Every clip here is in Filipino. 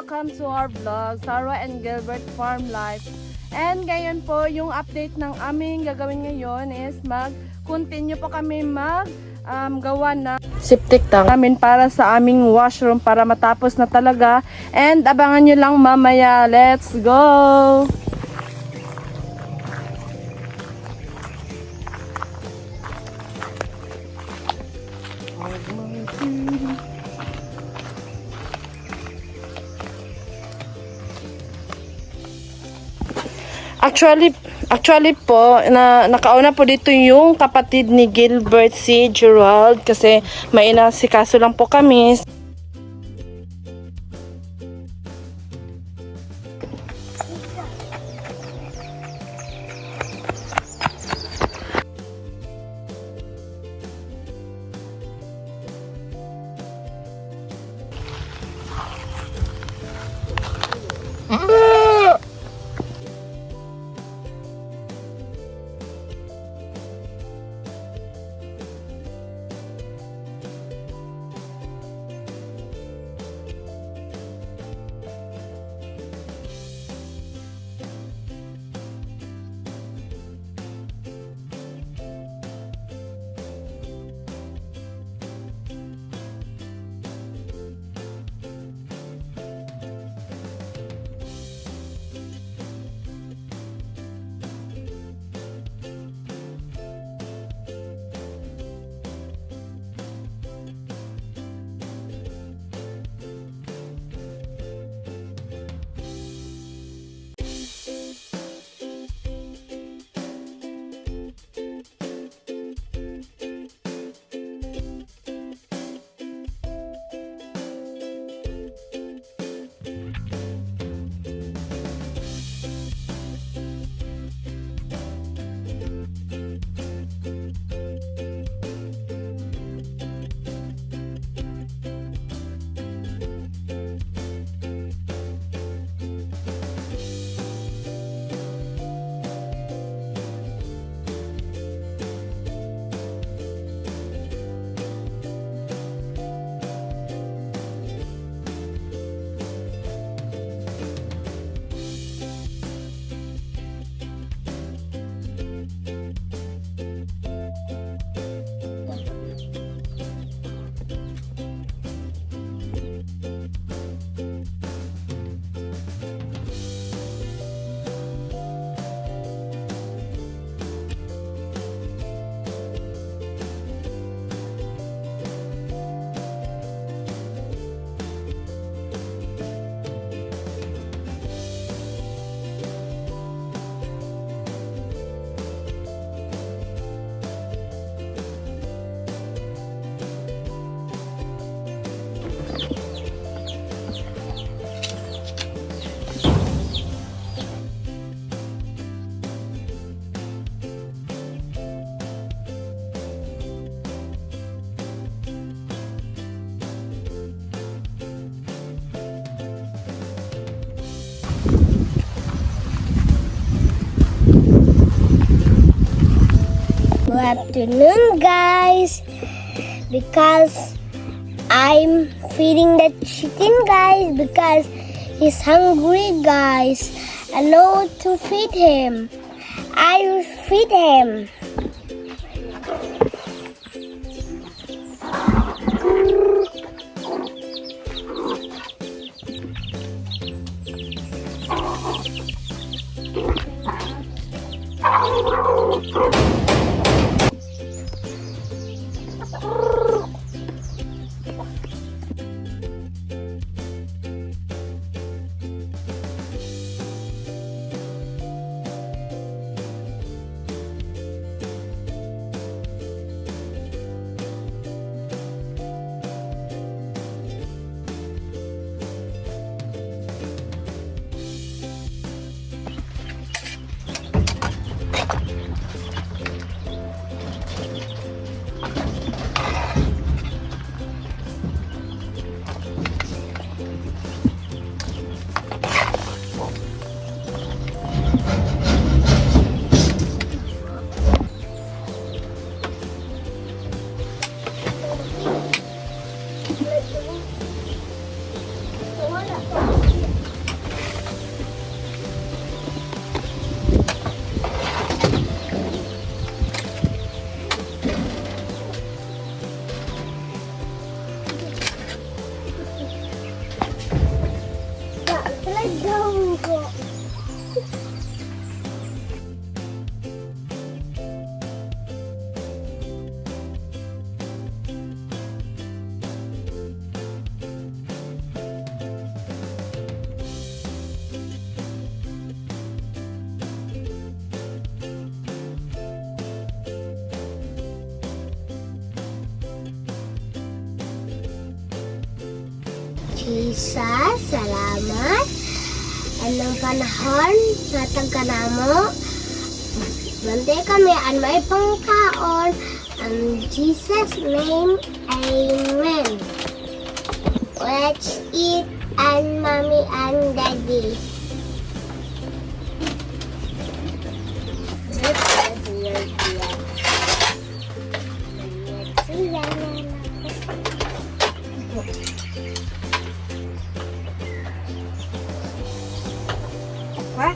welcome to our vlog, Sarah and Gilbert Farm Life. And ngayon po, yung update ng aming gagawin ngayon is mag-continue po kami gawa na septic tank namin para sa aming washroom para matapos na talaga. And abangan nyo lang mamaya. Let's go! Actually po, nakauna po dito yung kapatid ni Gilbert, si Gerald, kasi may inasikaso lang po kami. Good afternoon, guys. Because I'm feeding the chicken, guys, because he's hungry, guys. Allow to feed him. I will feed him. Jesus, salamat. Anong panahon, natag ka na mo. Bantay kami, ang may pangkaon. In Jesus' name, amen. Let's eat, and mommy and daddy. What?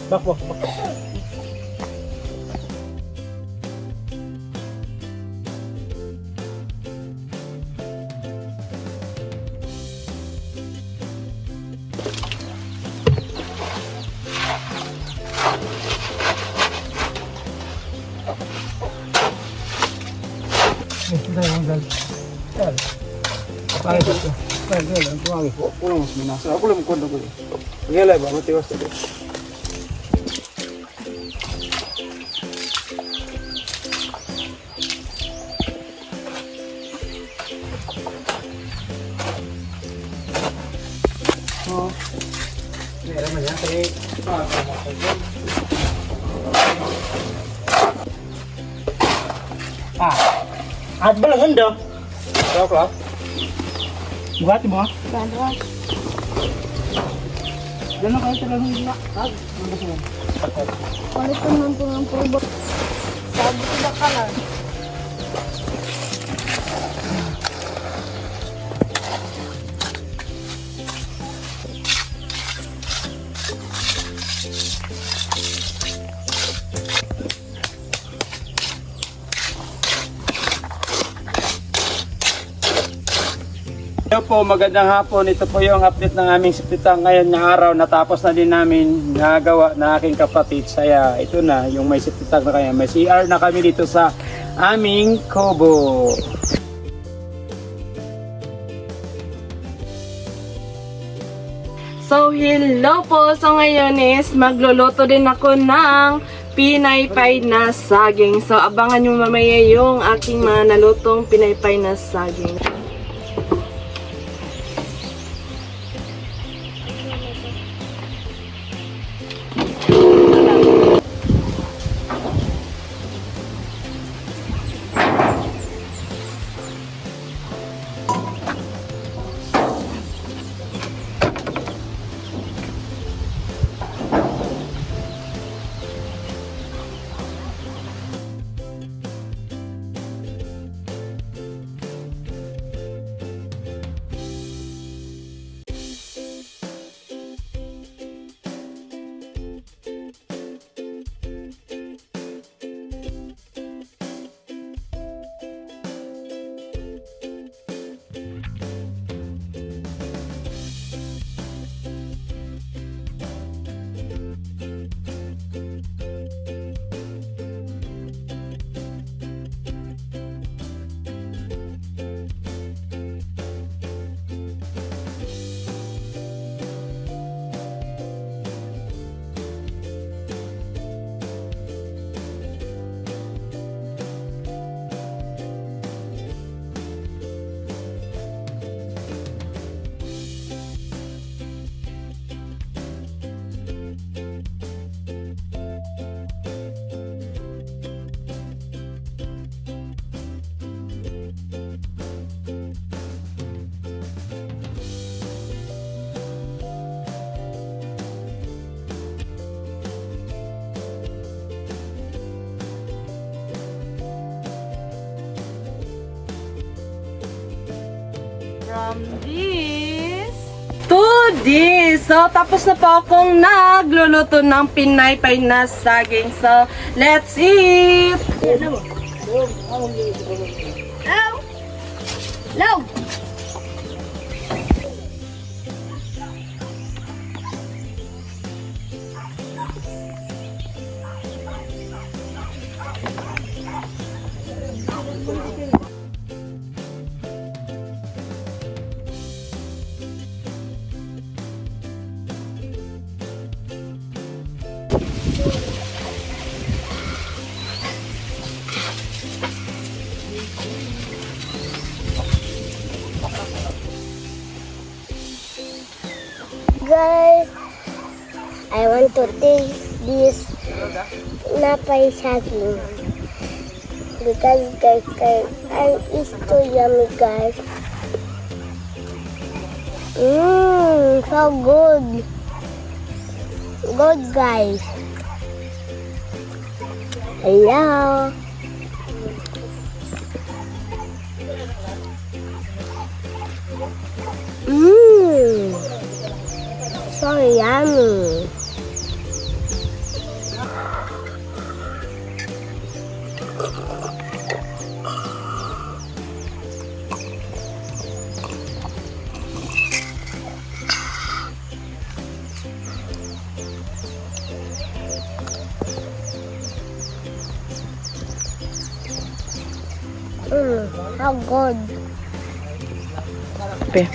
Bak. At ba lang daw? Daw ka? Bugati mo? Diyan kayo talagang na. Ano ba sila? Palit naman po ng pulbo. Sabi ko ba ka lang? Hello po, magandang hapon. Ito po yung update ng aming sipitang ngayon na araw. Natapos na din namin nagawa na aking kapatid. Kaya ito na, yung may sipitang na kaya. May CR na kami dito sa aming kubo. So, hello po. So, ngayon is magluluto din ako ng pinaypay na saging. So, abangan nyo mamaya yung aking mga nalutong pinaypay na saging. So, tapos na po akong nagluluto ng pinaypay na saging. So, let's eat! Hello! Hello! Guys, I want to taste this napay saging because it's too yummy, guys. So good. Good, guys. Hello. So yummy. How good. Okay.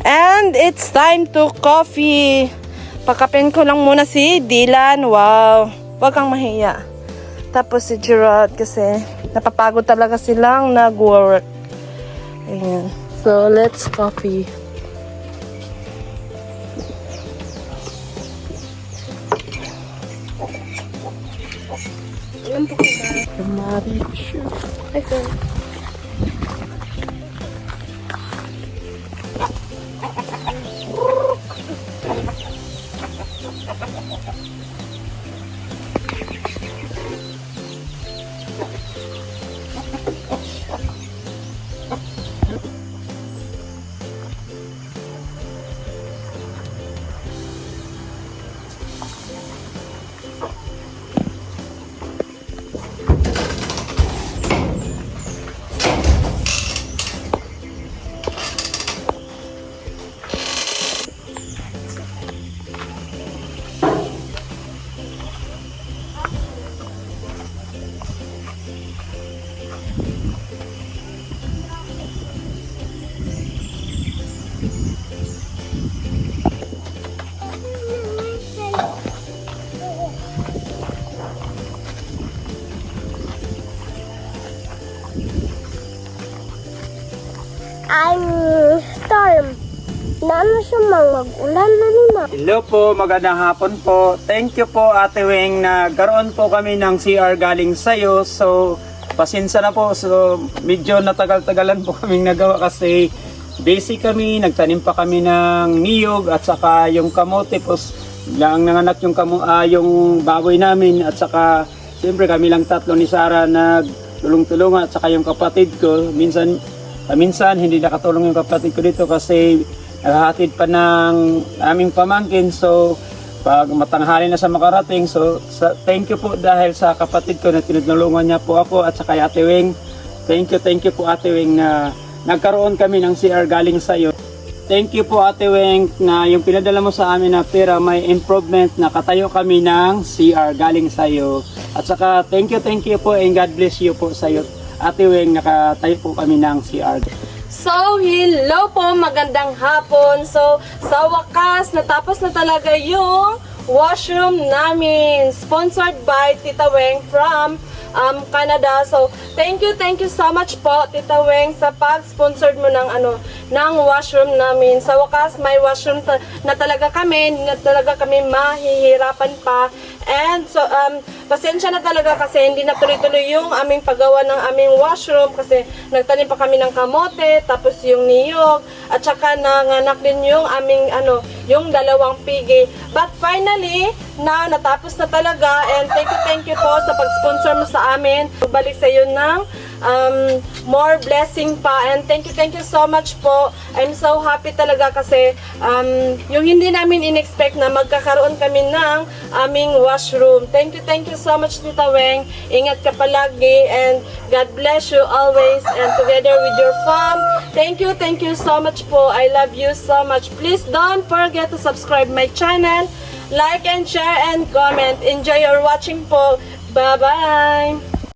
And it's time to coffee. Pakapin ko lang muna si Dylan. Wow. Huwag kang mahiya. Tapos si Gerard kasi napapagod talaga silang nag-work. Ayan. So, let's coffee. Mari. Hi, sir. I'm storm. Naano siya mag-ulan na naman. Hello po, magandang hapon po. Thank you po Ate Weng, nagkaroon po kami ng CR galing sa'yo. So, pasensya na po. So, medyo natagal-tagalan po kaming nagawa kasi busy kami. Nagtanim pa kami ng niyog at saka yung kamote po. Lang nanganak yung, yung baboy namin at saka siyempre kami lang tatlo ni Sarah nagtulong-tulungan at saka yung kapatid ko. Minsan hindi nakatulong yung kapatid ko dito kasi naghahatid pa ng aming pamangkin. So pag matanghali na sa makarating, so thank you po dahil sa kapatid ko na tinutulungan niya po ako at saka Ate Weng. Thank you po Ate Weng na nagkaroon kami ng CR galing sa iyo. Thank you po Ate Weng na yung pinadala mo sa amin na pera may improvement, nakatayo kami ng CR galing sa iyo. At saka thank you po and God bless you po sa iyo Ate Weng, nakatayo po kami ng CR. So, hello po, magandang hapon. So, sa wakas, natapos na talaga yung washroom namin. Sponsored by Tita Weng from Canada. So, thank you so much po, Tita Weng, sa pag-sponsored mo ng washroom namin. Sa wakas, may washroom na talaga kami mahihirapan pa. And so, pasensya na talaga kasi hindi na tuloy-tuloy yung aming paggawa ng aming washroom kasi nagtanim pa kami ng kamote, tapos yung niyog, at saka nanganak din yung aming yung dalawang pigi. But finally, natapos na talaga, and thank you po sa pag-sponsor mo sa amin. Balik sa iyo ng more blessing pa, and thank you so much po. I'm so happy talaga kasi yung hindi namin in-expect na magkakaroon kami ng aming washroom. Thank you so much, Tita Weng. Ingat ka palagi, and God bless you always, and together with your fam. Thank you so much po. I love you so much. Please don't forget to subscribe my channel, like and share and comment. Enjoy your watching po. Bye-bye!